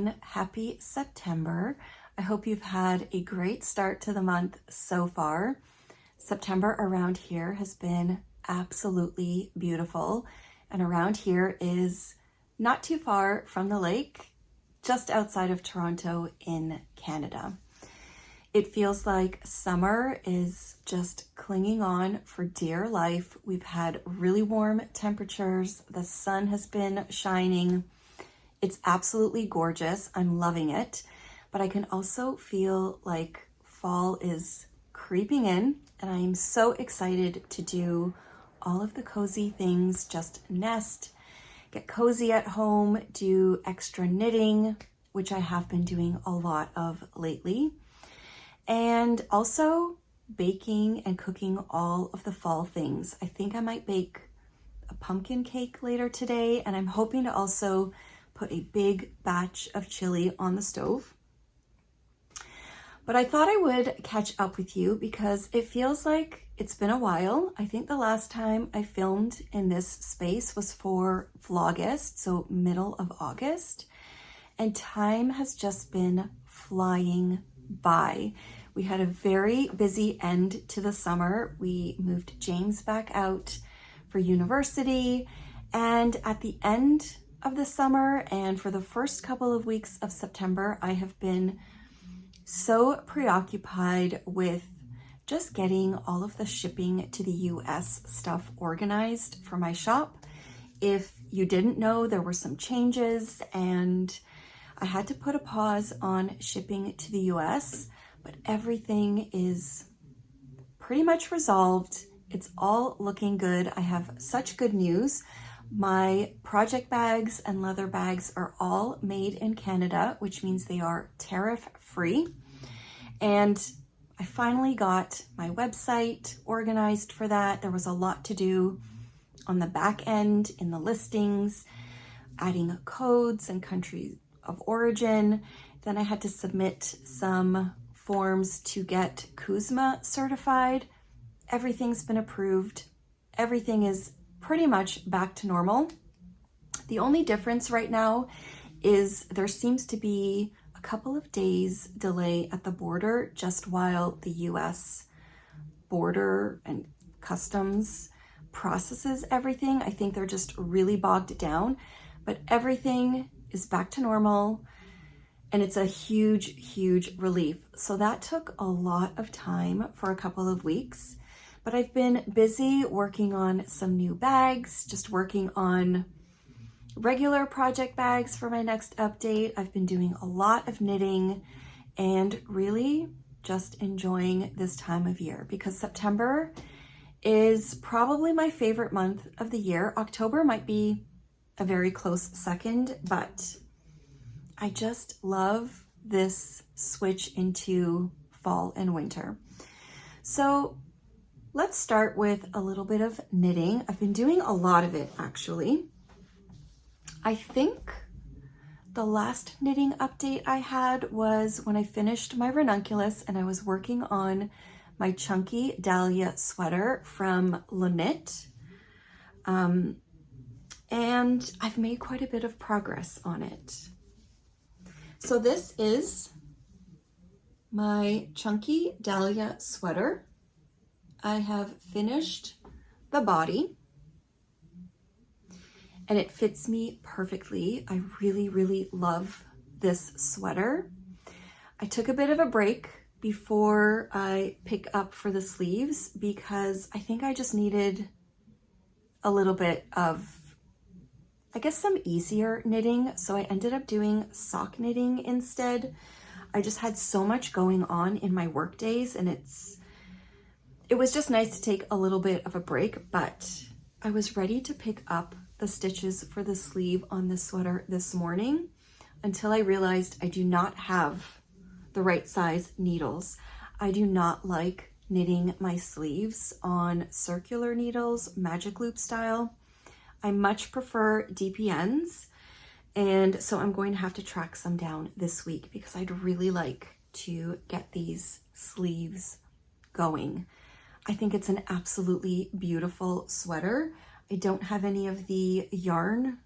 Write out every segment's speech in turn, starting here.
everyone. Happy September. I hope you've had a great start to the month so far. September around here has been absolutely beautiful, and around here is not too far from the lake, just outside of Toronto in Canada. It feels like summer is just clinging on for dear life. We've had really warm temperatures. The sun has been shining. It's absolutely gorgeous. I'm loving it. But I can also feel like fall is creeping in, and I am so excited to do all of the cozy things, just nest, get cozy at home, do extra knitting, which I have been doing a lot of lately. And also baking and cooking all of the fall things. I think I might bake a pumpkin cake later today, and I'm hoping to also put a big batch of chili on the stove. But I thought I would catch up with you because it feels like it's been a while. I think the last time I filmed in this space was for Vlogust, so middle of August, and time has just been flying by. We had a very busy end to the summer. We moved James back out for university, and at the end of the summer and for the first couple of weeks of September, I have been so preoccupied with just getting all of the shipping to the US stuff organized for my shop. If you didn't know, there were some changes and I had to put a pause on shipping to the US, but everything is pretty much resolved. It's all looking good. I have such good news. My project bags and leather bags are all made in Canada, which means they are tariff-free. And I finally got my website organized for that. There was a lot to do on the back end in the listings, adding codes and countries of origin. Then I had to submit some forms to get CUSMA certified. Everything's been approved. Everything is pretty much back to normal. The only difference right now is there seems to be a couple of days delay at the border just while the US border and customs processes everything. I think they're just really bogged down, but everything is back to normal and it's a huge, huge relief. So that took a lot of time for a couple of weeks, but I've been busy working on some new bags, just working on regular project bags for my next update. I've been doing a lot of knitting and really just enjoying this time of year because September is probably my favorite month of the year. October might be a very close second, but I just love this switch into fall and winter. So let's start with a little bit of knitting. I've been doing a lot of it actually. I think the last knitting update I had was when I finished my ranunculus and I was working on my chunky dahlia sweater from Knit. And I've made quite a bit of progress on it. So this is my chunky dahlia sweater. I have finished the body and it fits me perfectly. I really, really love this sweater. I took a bit of a break before I pick up for the sleeves because I think I just needed a little bit of, I guess, some easier knitting. So I ended up doing sock knitting instead. I just had so much going on in my work days and it was just nice to take a little bit of a break, but I was ready to pick up the stitches for the sleeve on this sweater this morning until I realized I do not have the right size needles. I do not like knitting my sleeves on circular needles, magic loop style. I much prefer DPNs, and so I'm going to have to track some down this week because I'd really like to get these sleeves going. I think it's an absolutely beautiful sweater. I don't have any of the yarn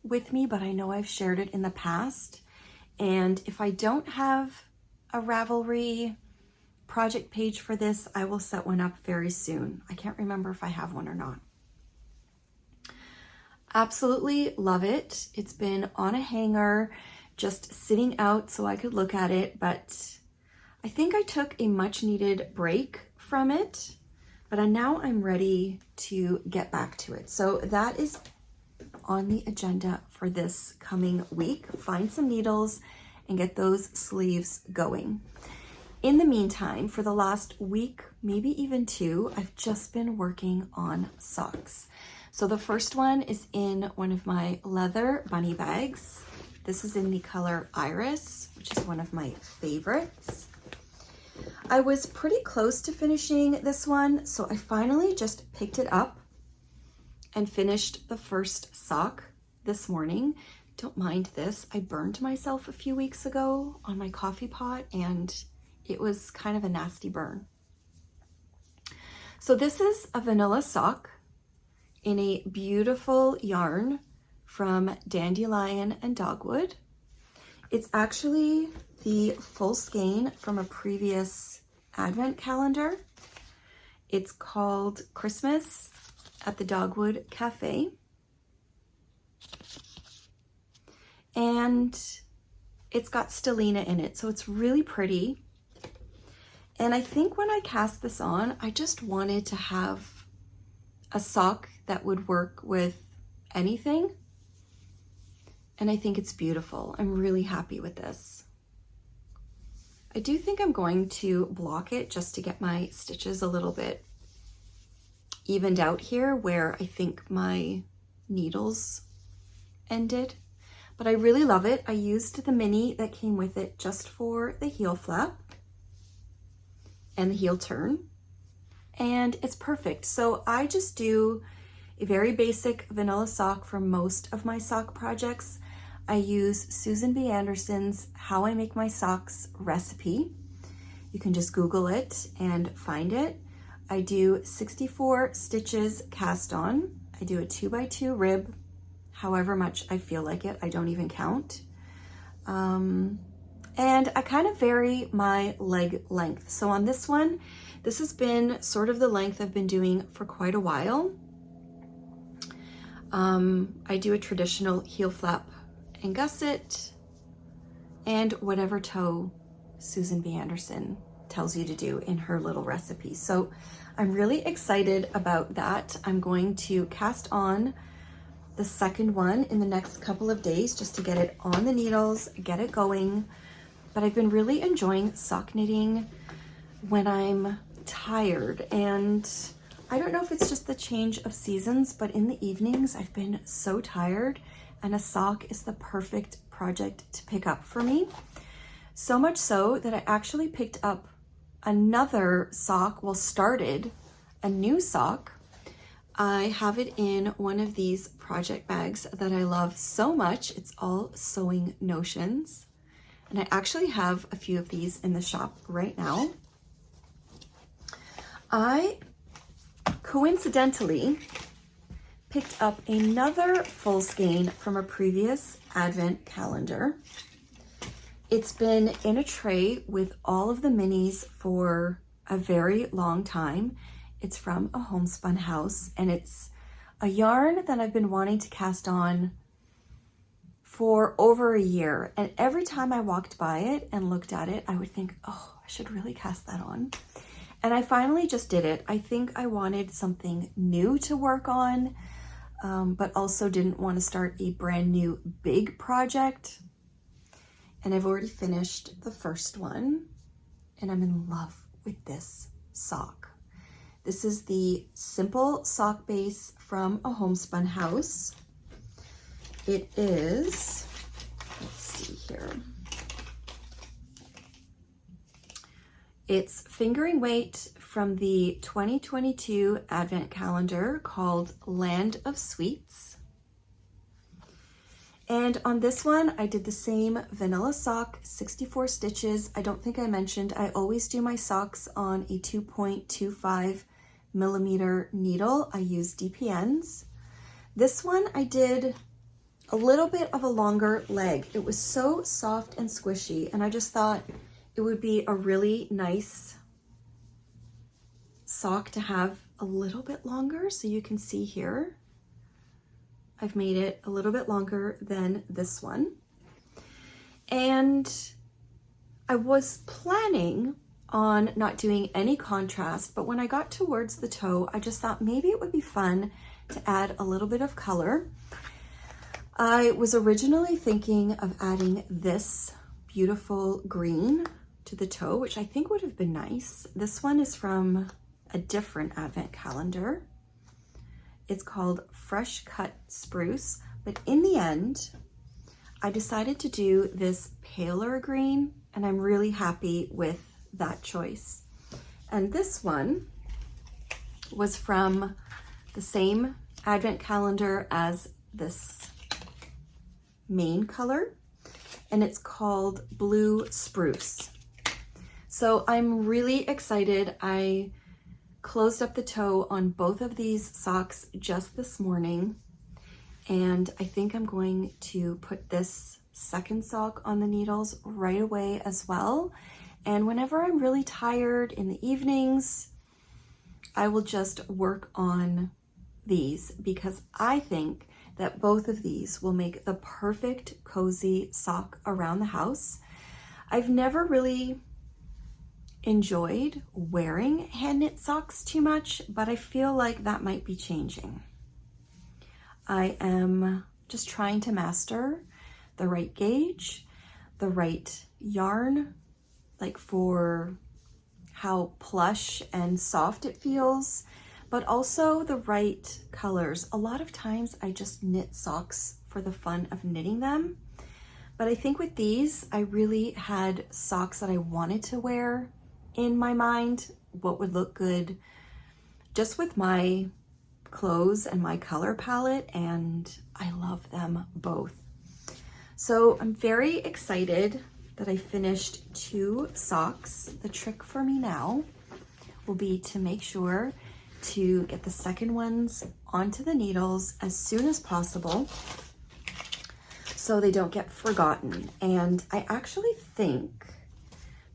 with me, but I know I've shared it in the past. And if I don't have a Ravelry project page for this, I will set one up very soon. I can't remember if I have one or not. Absolutely love it. It's been on a hanger, just sitting out so I could look at it, but I think I took a much needed break from it, but now I'm ready to get back to it. So that is on the agenda for this coming week. Find some needles and get those sleeves going. In the meantime, for the last week, maybe even 2, I've just been working on socks. So the first one is in one of my leather bunny bags. This is in the color Iris, which is one of my favorites. I was pretty close to finishing this one, so I finally just picked it up and finished the first sock this morning. Don't mind this. I burned myself a few weeks ago on my coffee pot, and it was kind of a nasty burn. So this is a vanilla sock in a beautiful yarn from Dandelion and Dogwood. It's actually the full skein from a previous advent calendar. It's called Christmas at the Dogwood Cafe. And it's got stellina in it, so it's really pretty. And I think when I cast this on, I just wanted to have a sock that would work with anything. And I think it's beautiful. I'm really happy with this. I do think I'm going to block it just to get my stitches a little bit evened out here where I think my needles ended. But I really love it. I used the mini that came with it just for the heel flap and the heel turn, and it's perfect. So I just do a very basic vanilla sock for most of my sock projects. I use Susan B. Anderson's How I Make My Socks recipe. You can just Google it and find it. I do 64 stitches cast on. I do a 2x2 rib, however much I feel like it. I don't even count. And I kind of vary my leg length. So on this one, this has been sort of the length I've been doing for quite a while. I do a traditional heel flap and gusset and whatever toe Susan B. Anderson tells you to do in her little recipe. So I'm really excited about that. I'm going to cast on the second one in the next couple of days just to get it on the needles, get it going. But I've been really enjoying sock knitting when I'm tired, and I don't know if it's just the change of seasons, but in the evenings I've been so tired, and a sock is the perfect project to pick up for me. So much so that I actually picked up another sock, started a new sock. I have it in one of these project bags that I love so much. It's all sewing notions. And I actually have a few of these in the shop right now. I coincidentally picked up another full skein from a previous advent calendar. It's been in a tray with all of the minis for a very long time. It's from a homespun house, and it's a yarn that I've been wanting to cast on for over a year. And every time I walked by it and looked at it, I would think, oh, I should really cast that on. And I finally just did it. I think I wanted something new to work on, but also didn't want to start a brand new big project. And I've already finished the first one, and I'm in love with this sock. This is the simple sock base from a homespun house. It is, let's see here. It's fingering weight from the 2022 advent calendar called Land of Sweets. And on this one, I did the same vanilla sock, 64 stitches. I don't think I mentioned, I always do my socks on a 2.25 millimeter needle. I use DPNs. This one I did a little bit of a longer leg. It was so soft and squishy, and I just thought it would be a really nice sock to have a little bit longer. So you can see here, I've made it a little bit longer than this one. And I was planning on not doing any contrast, but when I got towards the toe, I just thought maybe it would be fun to add a little bit of color. I was originally thinking of adding this beautiful green to the toe, which I think would have been nice. This one is from a different advent calendar. It's called Fresh Cut Spruce, but in the end, I decided to do this paler green, and I'm really happy with that choice. And this one was from the same advent calendar as this main color, and it's called Blue Spruce. So I'm really excited. I closed up the toe on both of these socks just this morning, and I think I'm going to put this second sock on the needles right away as well. And whenever I'm really tired in the evenings, I will just work on these, because I think that both of these will make the perfect cozy sock around the house. I've never really enjoyed wearing hand knit socks too much, but I feel like that might be changing. I am just trying to master the right gauge, the right yarn, like for how plush and soft it feels, but also the right colors. A lot of times I just knit socks for the fun of knitting them, but I think with these, I really had socks that I wanted to wear in my mind, what would look good just with my clothes and my color palette, and I love them both. So I'm very excited that I finished 2 socks. The trick for me now will be to make sure to get the second ones onto the needles as soon as possible so they don't get forgotten. And I actually think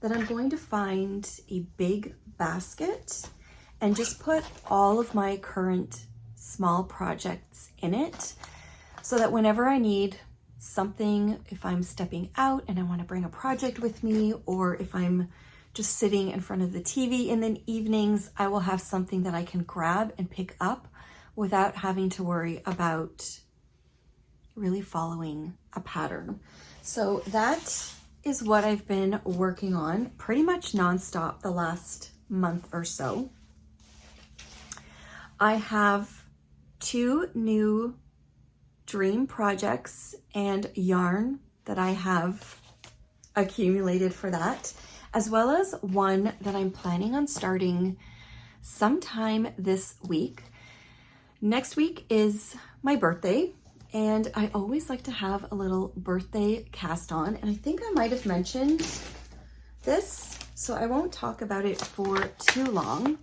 that I'm going to find a big basket and just put all of my current small projects in it, so that whenever I need something, if I'm stepping out and I want to bring a project with me, or if I'm just sitting in front of the TV in the evenings, I will have something that I can grab and pick up without having to worry about really following a pattern. So that is what I've been working on pretty much nonstop the last month or so. I have 2 new dream projects and yarn that I have accumulated for that, as well as one that I'm planning on starting sometime this week. Next week is my birthday, and I always like to have a little birthday cast on, and I think I might have mentioned this, so I won't talk about it for too long,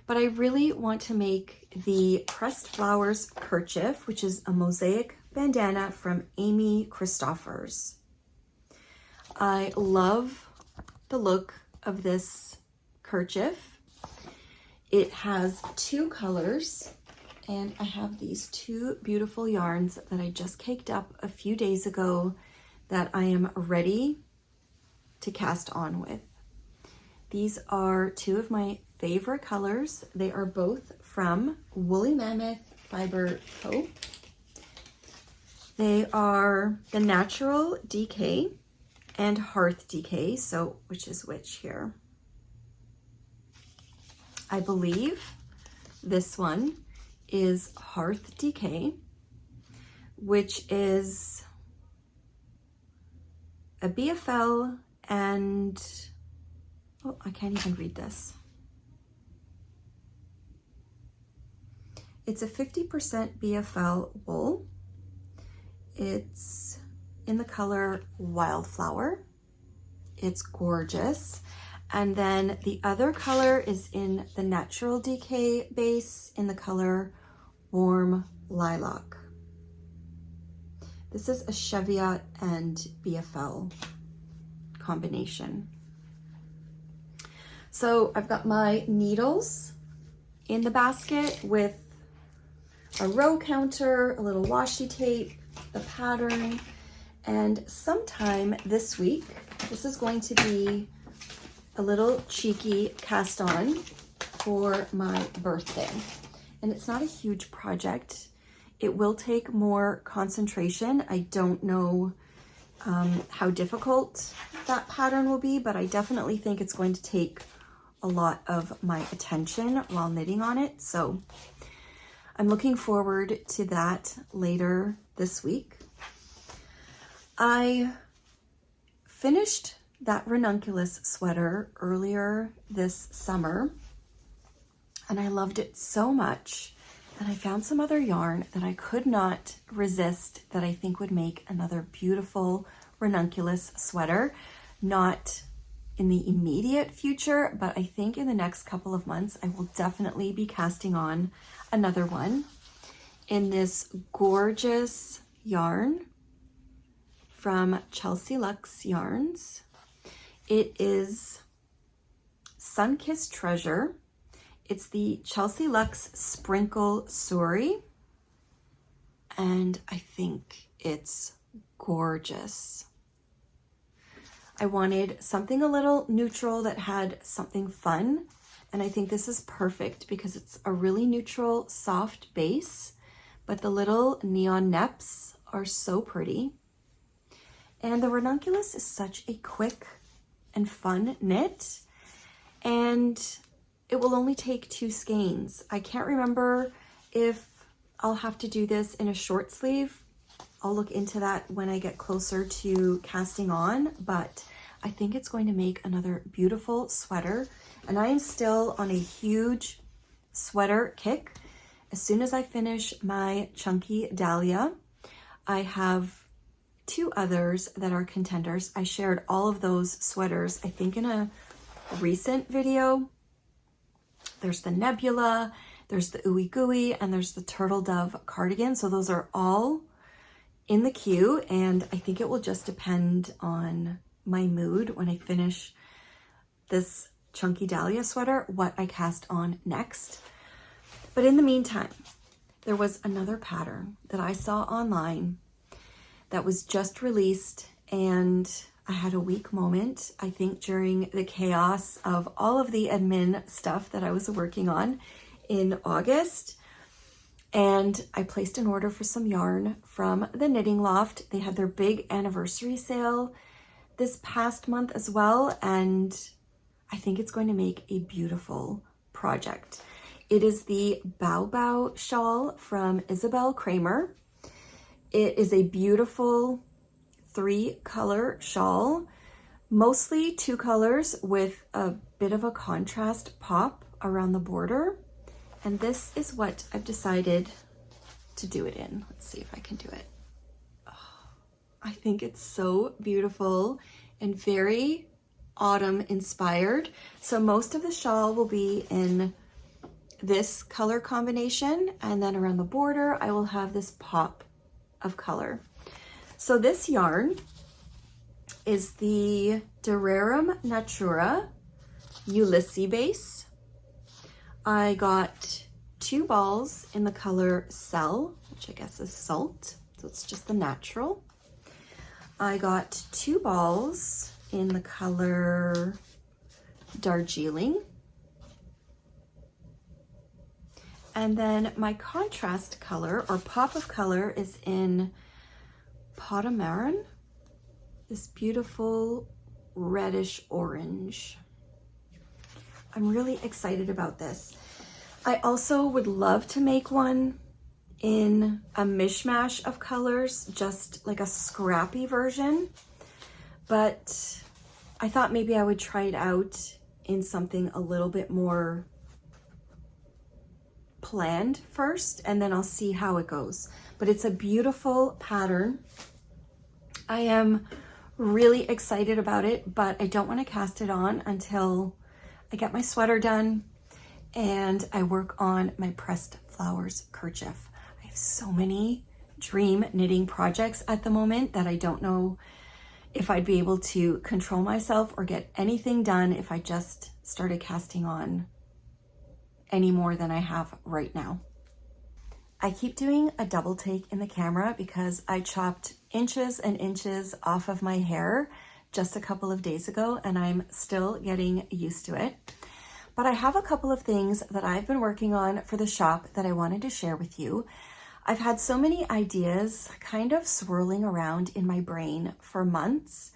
but I really want to make the Pressed Flowers kerchief, which is a mosaic bandana from Amy Christoffers. I love the look of this kerchief. It has 2 colors, and I have these 2 beautiful yarns that I just caked up a few days ago that I am ready to cast on with. These are 2 of my favorite colors. They are both from Woolly Mammoth Fiber Co. They are the Natural DK and Hearth DK, so which is which here? I believe this one is Hearth DK, which is a BFL and, oh, I can't even read this. It's a 50% BFL wool. It's in the color Wildflower. It's gorgeous. And then the other color is in the Natural DK base in the color Warm Lilac. This is a Cheviot and BFL combination. So I've got my needles in the basket with a row counter, a little washi tape, the pattern, and sometime this week, this is going to be a little cheeky cast on for my birthday. And it's not a huge project. It will take more concentration. I don't know how difficult that pattern will be, but I definitely think it's going to take a lot of my attention while knitting on it. So I'm looking forward to that later this week. I finished that ranunculus sweater earlier this summer and I loved it so much. And I found some other yarn that I could not resist that I think would make another beautiful ranunculus sweater. Not in the immediate future, but I think in the next couple of months, I will definitely be casting on another one in this gorgeous yarn from Chelsea Luxe Yarns. It is Sunkissed Treasure. It's the Chelsea Luxe Sprinkle Suri, and I think it's gorgeous. I wanted something a little neutral that had something fun, and I think this is perfect because it's a really neutral, soft base, but the little neon neps are so pretty. And the ranunculus is such a quick and fun knit, and it will only take 2 skeins. I can't remember if I'll have to do this in a short sleeve. I'll look into that when I get closer to casting on, but I think it's going to make another beautiful sweater. And I am still on a huge sweater kick. As soon as I finish my Chunky Dahlia, I have 2 others that are contenders. I shared all of those sweaters, I think, in a recent video. There's the Nebula, there's the Ooey Gooey, and there's the Turtle Dove cardigan. So those are all in the queue, and I think it will just depend on my mood when I finish this Chunky Dahlia sweater, what I cast on next. But in the meantime, there was another pattern that I saw online that was just released, and I had a weak moment, I think, during the chaos of all of the admin stuff that I was working on in August. And I placed an order for some yarn from the Knitting Loft. They had their big anniversary sale this past month as well, and I think it's going to make a beautiful project. It is the Bow Bow shawl from Isabel Kramer. It is a beautiful 3-color shawl, mostly 2 colors with a bit of a contrast pop around the border. And this is what I've decided to do it in. Let's see if I can do it. Oh, I think it's so beautiful and very autumn inspired. So most of the shawl will be in this color combination, and then around the border, I will have this pop of color. So this yarn is the Durarum Natura Ulysses base. I got 2 balls in the color Cell, which I guess is salt, so it's just the natural. I got 2 balls in the color Darjeeling. And then my contrast color or pop of color is in Potamaran, this beautiful reddish orange. I'm really excited about this. I also would love to make one in a mishmash of colors, just like a scrappy version, but I thought maybe I would try it out in something a little bit more planned first, and then I'll see how it goes. But it's a beautiful pattern. I am really excited about it, but I don't want to cast it on until I get my sweater done and I work on my pressed flowers kerchief. I have so many dream knitting projects at the moment that I don't know if I'd be able to control myself or get anything done if I just started casting on any more than I have right now. I keep doing a double take in the camera because I chopped inches and inches off of my hair just a couple of days ago, and I'm still getting used to it. But I have a couple of things that I've been working on for the shop that I wanted to share with you. I've had so many ideas kind of swirling around in my brain for months.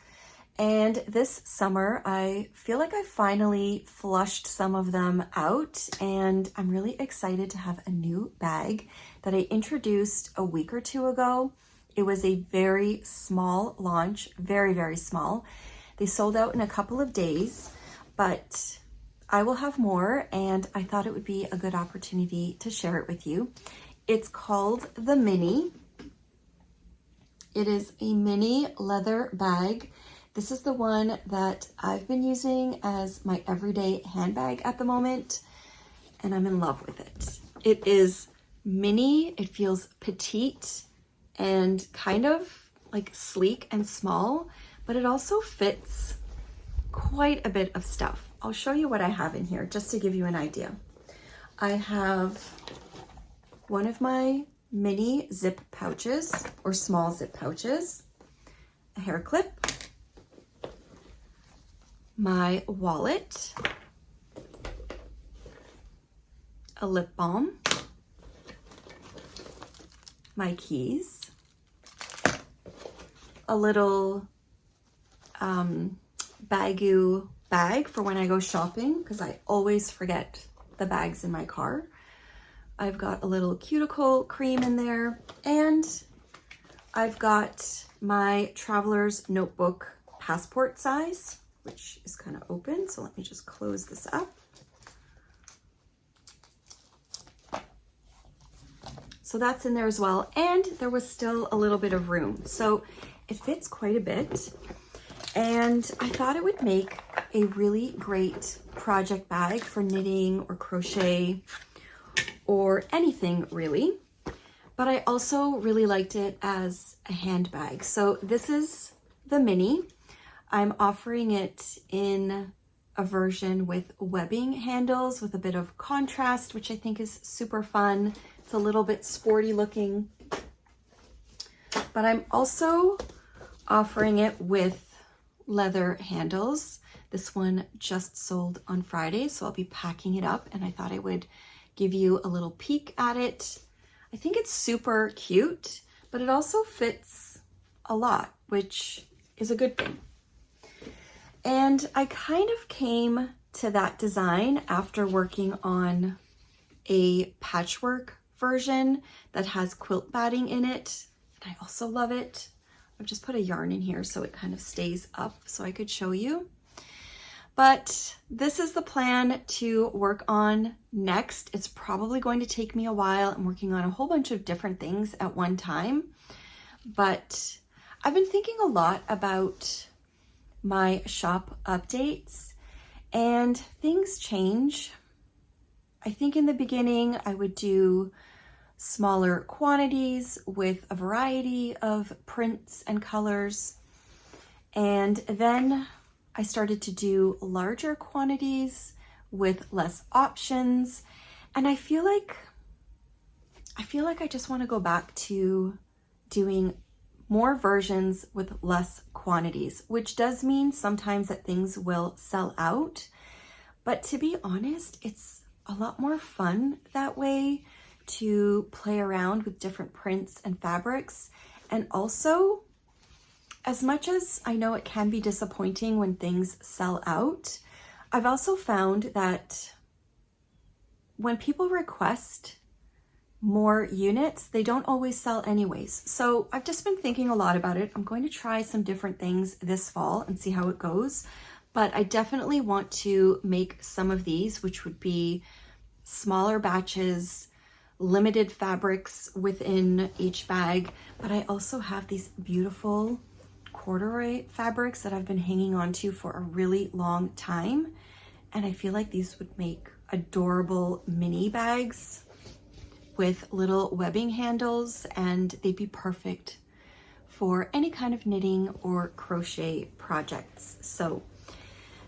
And this summer, I feel like I finally flushed some of them out, and I'm really excited to have a new bag that I introduced a week or two ago. It was a very small launch, very, very small. They sold out in a couple of days, but I will have more, and I thought it would be a good opportunity to share it with you. It's called the Mini. It is a mini leather bag. This is the one that I've been using as my everyday handbag at the moment, and I'm in love with it. It is mini, it feels petite and kind of like sleek and small, but it also fits quite a bit of stuff. I'll show you what I have in here just to give you an idea. I have one of my mini zip pouches or small zip pouches, a hair clip, my wallet, a lip balm, my keys, a little bagoo bag for when I go shopping because I always forget the bags in my car. I've got a little cuticle cream in there, and I've got my traveler's notebook passport size, which is kind of open. So let me just close this up. So that's in there as well. And there was still a little bit of room. So it fits quite a bit. And I thought it would make a really great project bag for knitting or crochet or anything really. But I also really liked it as a handbag. So this is the Mini. I'm offering it in a version with webbing handles with a bit of contrast, which I think is super fun. It's a little bit sporty looking. But I'm also offering it with leather handles. This one just sold on Friday, so I'll be packing it up, and I thought I would give you a little peek at it. I think it's super cute, but it also fits a lot, which is a good thing. And I kind of came to that design after working on a patchwork version that has quilt batting in it, and I also love it. I've just put a yarn in here so it kind of stays up so I could show you. But this is the plan to work on next. It's probably going to take me a while. I'm working on a whole bunch of different things at one time, but I've been thinking a lot about my shop updates, and things change. I think in the beginning I would do smaller quantities with a variety of prints and colors, and then I started to do larger quantities with less options, and I feel like I just want to go back to doing more versions with less quantities, which does mean sometimes that things will sell out. But to be honest, it's a lot more fun that way to play around with different prints and fabrics. And also, as much as I know it can be disappointing when things sell out, I've also found that when people request more units, they don't always sell anyways. So I've just been thinking a lot about it. I'm going to try some different things this fall and see how it goes. But I definitely want to make some of these, which would be smaller batches, limited fabrics within each bag. But I also have these beautiful corduroy fabrics that I've been hanging on to for a really long time. And I feel like these would make adorable mini bags with little webbing handles, and they'd be perfect for any kind of knitting or crochet projects. So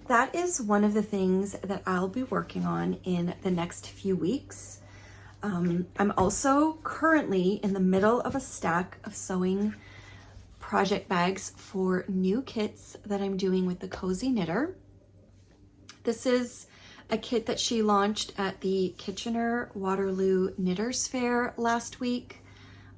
that is one of the things that I'll be working on in the next few weeks. I'm also currently in the middle of a stack of sewing project bags for new kits that I'm doing with the Cozy Knitter. This is a kit that she launched at the Kitchener-Waterloo Knitters Fair last week.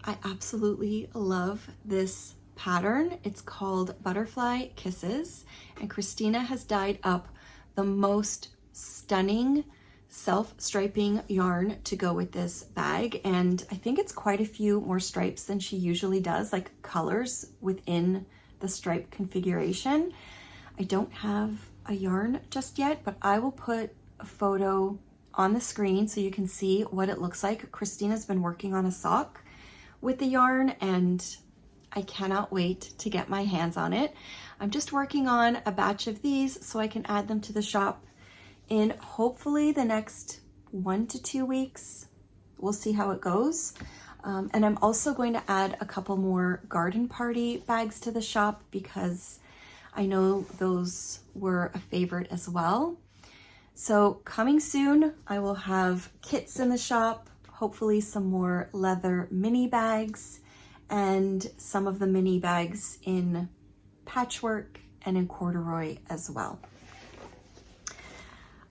I absolutely love this pattern. It's called Butterfly Kisses, and Christina has dyed up the most stunning self-striping yarn to go with this bag, and I think it's quite a few more stripes than she usually does, like colors within the stripe configuration. I don't have a yarn just yet, but I will put a photo on the screen so you can see what it looks like. Christina's been working on a sock with the yarn, and I cannot wait to get my hands on it. I'm just working on a batch of these so I can add them to the shop in hopefully the next 1 to 2 weeks. We'll see how it goes. And I'm also going to add a couple more garden party bags to the shop because I know those were a favorite as well. So coming soon, I will have kits in the shop, hopefully some more leather mini bags, and some of the mini bags in patchwork and in corduroy as well.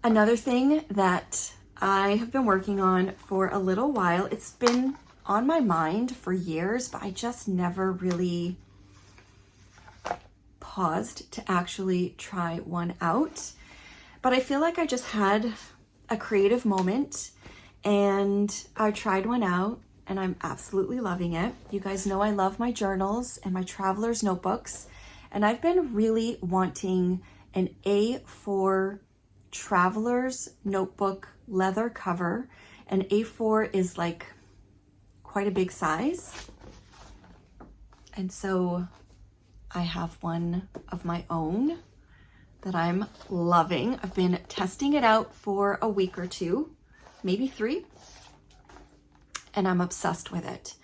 Another thing that I have been working on for a little while, it's been on my mind for years, but I just never really paused to actually try one out. But I feel like I just had a creative moment and I tried one out and I'm absolutely loving it. You guys know I love my journals and my traveler's notebooks, and I've been really wanting an A4 traveler's notebook leather cover. And A4 is like quite a big size, and so I have one of my own that I'm loving. I've been testing it out for a week or two, maybe 3, and I'm obsessed with it.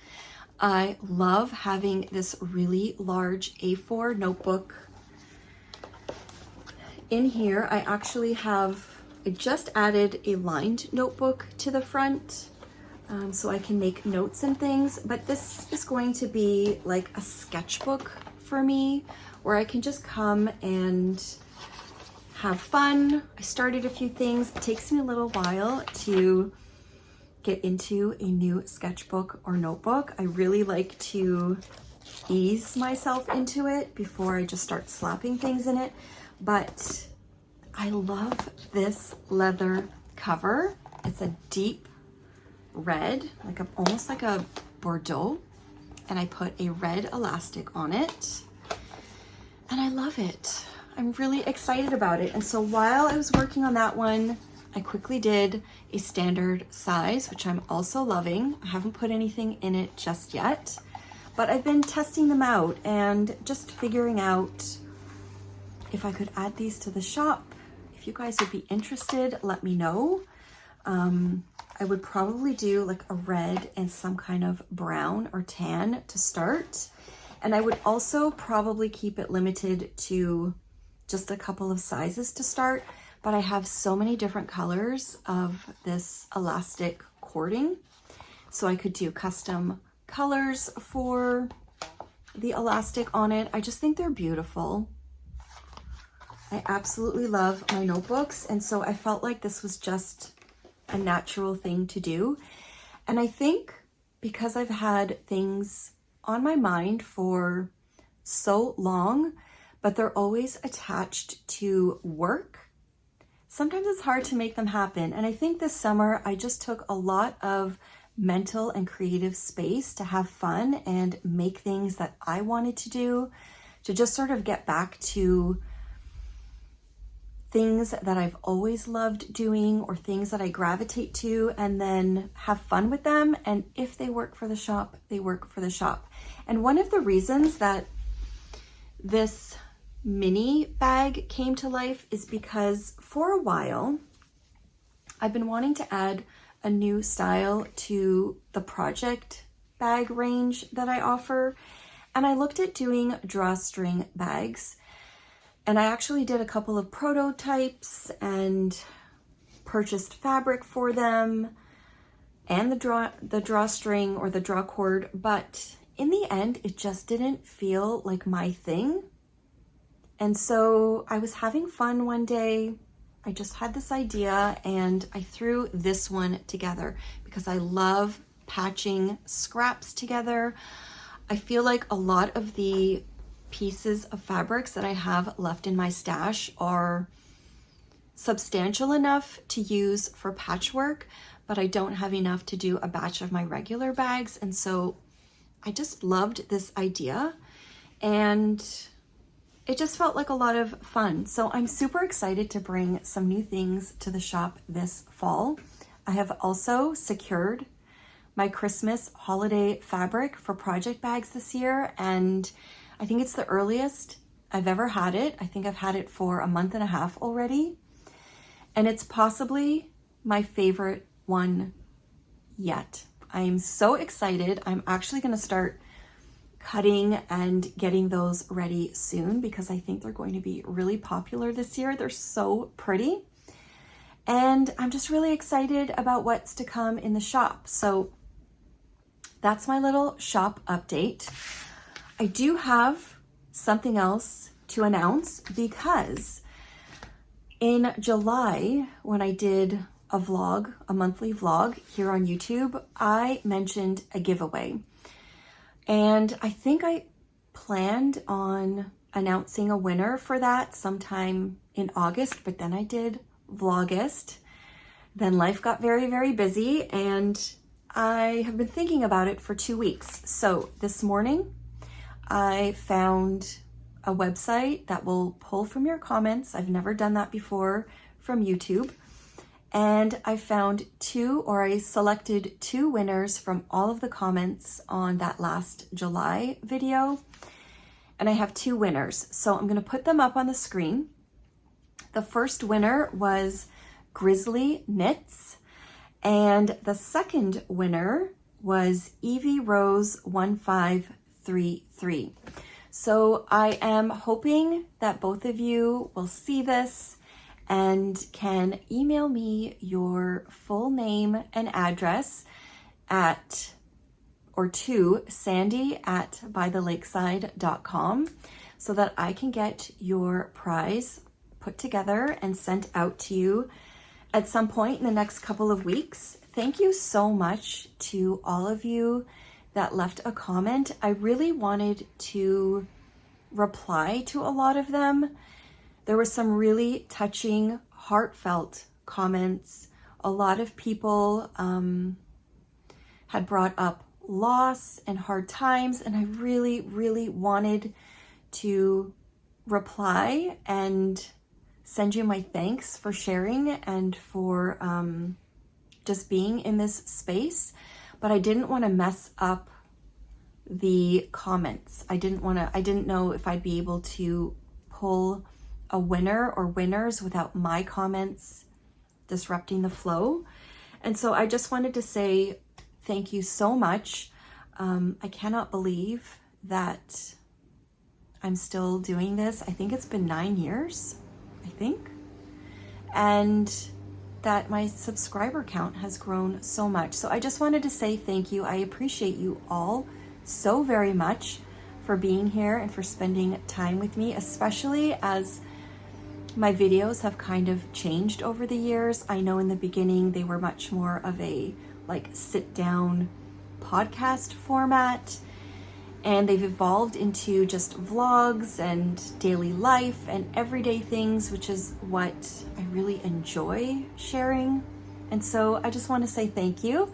I love having this really large A4 notebook. In here, I just added a lined notebook to the front so I can make notes and things, but this is going to be like a sketchbook for me where I can just come and have fun. I started a few things. It takes me a little while to get into a new sketchbook or notebook. I really like to ease myself into it before I just start slapping things in it. But I love this leather cover. It's a deep red, almost like a Bordeaux, and I put a red elastic on it, and I love it. I'm really excited about it. And so while I was working on that one, I quickly did a standard size, which I'm also loving. I haven't put anything in it just yet, but I've been testing them out and just figuring out if I could add these to the shop. If you guys would be interested, let me know. I would probably do like a red and some kind of brown or tan to start. And I would also probably keep it limited to just a couple of sizes to start. But I have so many different colors of this elastic cording, so I could do custom colors for the elastic on it. I just think they're beautiful. I absolutely love my notebooks, and so I felt like this was just a natural thing to do. And I think because I've had things on my mind for so long, but they're always attached to work, sometimes it's hard to make them happen. And I think this summer I just took a lot of mental and creative space to have fun and make things that I wanted to do, to just sort of get back to things that I've always loved doing or things that I gravitate to, and then have fun with them. And if they work for the shop, they work for the shop. And one of the reasons that this mini bag came to life is because for a while I've been wanting to add a new style to the project bag range that I offer. And I looked at doing drawstring bags. And I actually did a couple of prototypes and purchased fabric for them and the drawstring or the draw cord, but in the end, it just didn't feel like my thing. And so I was having fun one day. I just had this idea and I threw this one together because I love patching scraps together. I feel like a lot of the pieces of fabrics that I have left in my stash are substantial enough to use for patchwork, but I don't have enough to do a batch of my regular bags. And so I just loved this idea and it just felt like a lot of fun. So I'm super excited to bring some new things to the shop this fall. I have also secured my Christmas holiday fabric for project bags this year, and I think it's the earliest I've ever had it. I think I've had it for a month and a half already, and it's possibly my favorite one yet. I'm so excited. I'm actually going to start cutting and getting those ready soon because I think they're going to be really popular this year. They're so pretty. And I'm just really excited about what's to come in the shop. So that's my little shop update. I do have something else to announce because in July, when I did a vlog, a monthly vlog here on YouTube, I mentioned a giveaway. And I think I planned on announcing a winner for that sometime in August, but then I did Vlogust. Then life got very, very busy and I have been thinking about it for 2 weeks. So this morning I found a website that will pull from your comments. I've never done that before from YouTube. And I found I selected 2 winners from all of the comments on that last July video. And I have 2 winners. So I'm going to put them up on the screen. The first winner was Grizzlieknits. And the second winner was Evie Rose 1533. So I am hoping that both of you will see this and can email me your full name and address to sandy@bythelakeside.com so that I can get your prize put together and sent out to you at some point in the next couple of weeks. Thank you so much to all of you that left a comment. I really wanted to reply to a lot of them. There were some really touching, heartfelt comments. A lot of people had brought up loss and hard times, and I really, really wanted to reply and send you my thanks for sharing and for just being in this space. But I didn't want to mess up the comments. I didn't know if I'd be able to pull a winner or winners without my comments disrupting the flow. And so I just wanted to say thank you so much. I cannot believe that I'm still doing this. I think it's been 9 years, and that my subscriber count has grown so much. So I just wanted to say thank you. I appreciate you all so very much for being here and for spending time with me, especially as my videos have kind of changed over the years. I know in the beginning they were much more of a sit down podcast format, and they've evolved into just vlogs and daily life and everyday things, which is what I really enjoy sharing. And so I just want to say thank you.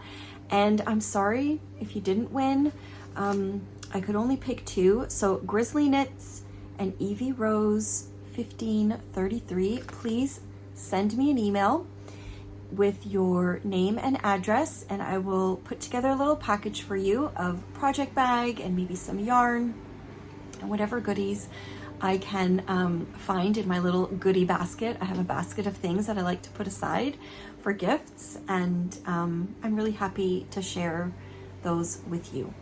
And I'm sorry if you didn't win. I could only pick 2. So Grizzlieknits and Evie Rose 1533, please send me an email with your name and address, and I will put together a little package for you of project bag and maybe some yarn and whatever goodies I can find in my little goodie basket. I have a basket of things that I like to put aside for gifts, and I'm really happy to share those with you.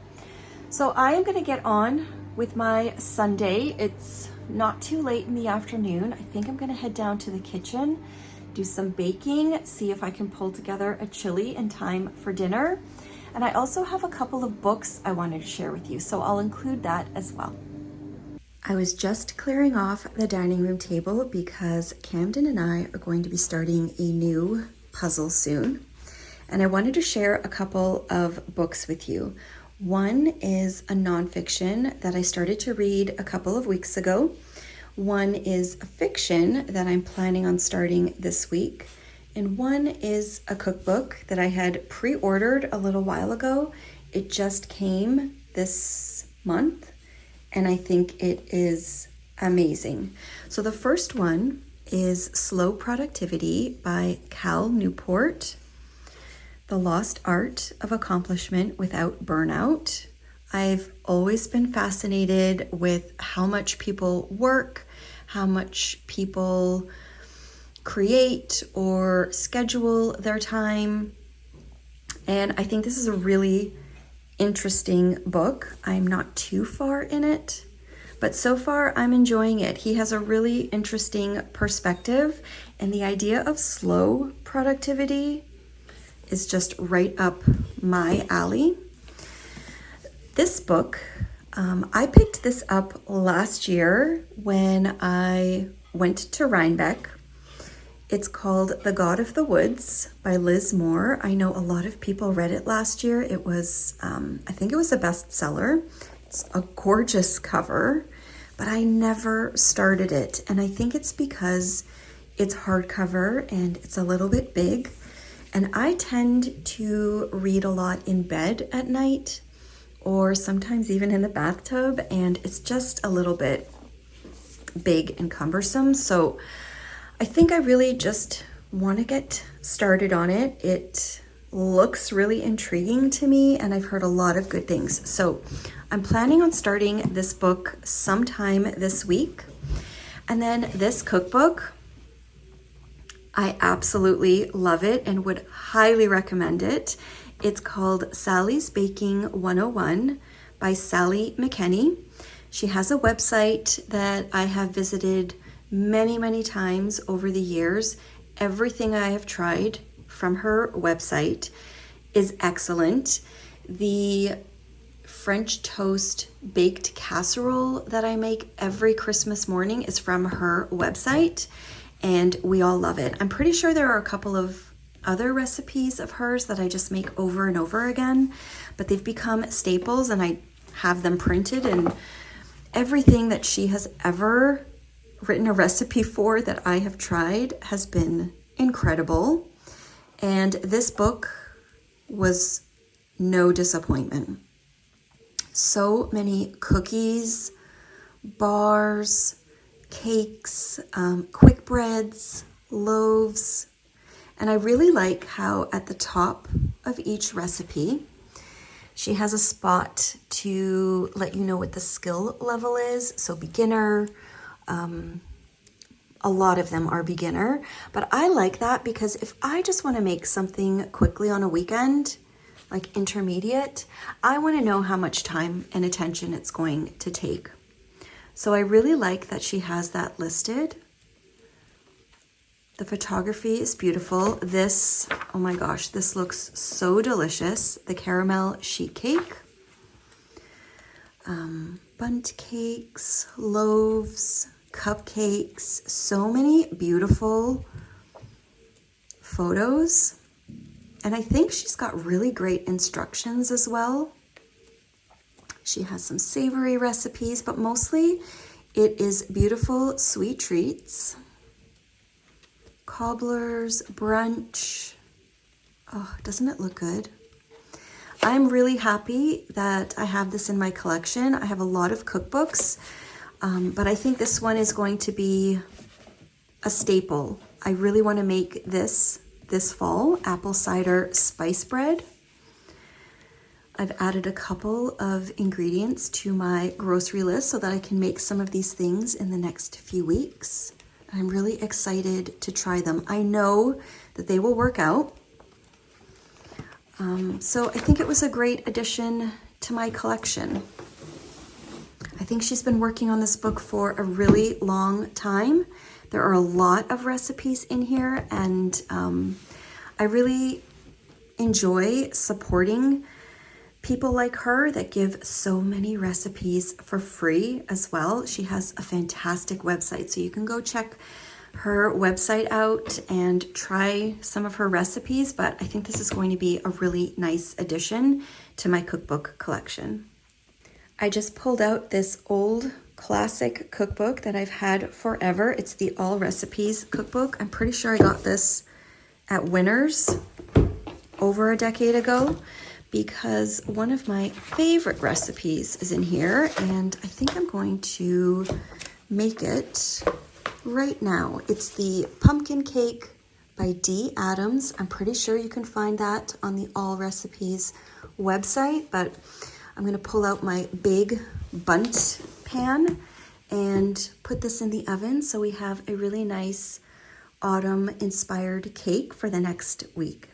So I am going to get on with my Sunday. It's not too late in the afternoon. I think I'm going to head down to the kitchen, do some baking, see if I can pull together a chili in time for dinner. And I also have a couple of books I wanted to share with you, so I'll include that as well. I was just clearing off the dining room table because Camden and I are going to be starting a new puzzle soon. And I wanted to share a couple of books with you. One is a nonfiction that I started to read a couple of weeks ago. One is a fiction that I'm planning on starting this week. And one is a cookbook that I had pre-ordered a little while ago. It just came this month, and I think it is amazing. So the first one is Slow Productivity by Cal Newport, The Lost Art of Accomplishment Without Burnout. I've always been fascinated with how much people work, how much people create or schedule their time. And I think this is a really interesting book. I'm not too far in it, but so far I'm enjoying it. He has a really interesting perspective, and the idea of slow productivity is just right up my alley. This book, I picked this up last year when I went to Rhinebeck. It's called The God of the Woods by Liz Moore. I know a lot of people read it last year. It was, I think it was a bestseller. It's a gorgeous cover, but I never started it. And I think it's because it's hardcover and it's a little bit big. And I tend to read a lot in bed at night, or sometimes even in the bathtub, and it's just a little bit big and cumbersome. So I think I really just want to get started on it. It looks really intriguing to me, and I've heard a lot of good things. So I'm planning on starting this book sometime this week. And then this cookbook, I absolutely love it and would highly recommend it. It's called Sally's Baking 101 by Sally McKenney. She has a website that I have visited many times over the years. Everything I have tried from her website is excellent. The French toast baked casserole that I make every Christmas morning is from her website, and we all love it. I'm pretty sure there are a couple of other recipes of hers that I just make over and over again, but they've become staples, and I have them printed, and everything that she has ever written a recipe for that I have tried has been incredible. And this book was no disappointment. So many cookies, bars, cakes, quick breads, loaves. And I really like how at the top of each recipe, she has a spot to let you know what the skill level is. So beginner, a lot of them are beginner, but I like that because if I just want to make something quickly on a weekend, like intermediate, I want to know how much time and attention it's going to take. So I really like that she has that listed. The photography is beautiful. This, oh my gosh, this looks so delicious. The caramel sheet cake, bundt cakes, loaves, cupcakes, so many beautiful photos. And I think she's got really great instructions as well. She has some savory recipes, but mostly it is beautiful sweet treats, cobblers, brunch. Oh, doesn't it look good? I'm really happy that I have this in my collection. I have a lot of cookbooks, but I think this one is going to be a staple. I really want to make this fall, apple cider spice bread. I've added a couple of ingredients to my grocery list so that I can make some of these things in the next few weeks. I'm really excited to try them. I know that they will work out. So I think it was a great addition to my collection. I think she's been working on this book for a really long time. There are a lot of recipes in here, and I really enjoy supporting people like her that give so many recipes for free as well. She has a fantastic website, so you can go check her website out and try some of her recipes, but I think this is going to be a really nice addition to my cookbook collection. I just pulled out this old classic cookbook that I've had forever. It's the All Recipes cookbook. I'm pretty sure I got this at Winners over a decade ago because one of my favorite recipes is in here, and I think I'm going to make it right now. It's the pumpkin cake by D. Adams. I'm pretty sure you can find that on the All Recipes website, but I'm going to pull out my big bundt pan and put this in the oven so we have a really nice autumn inspired cake for the next week.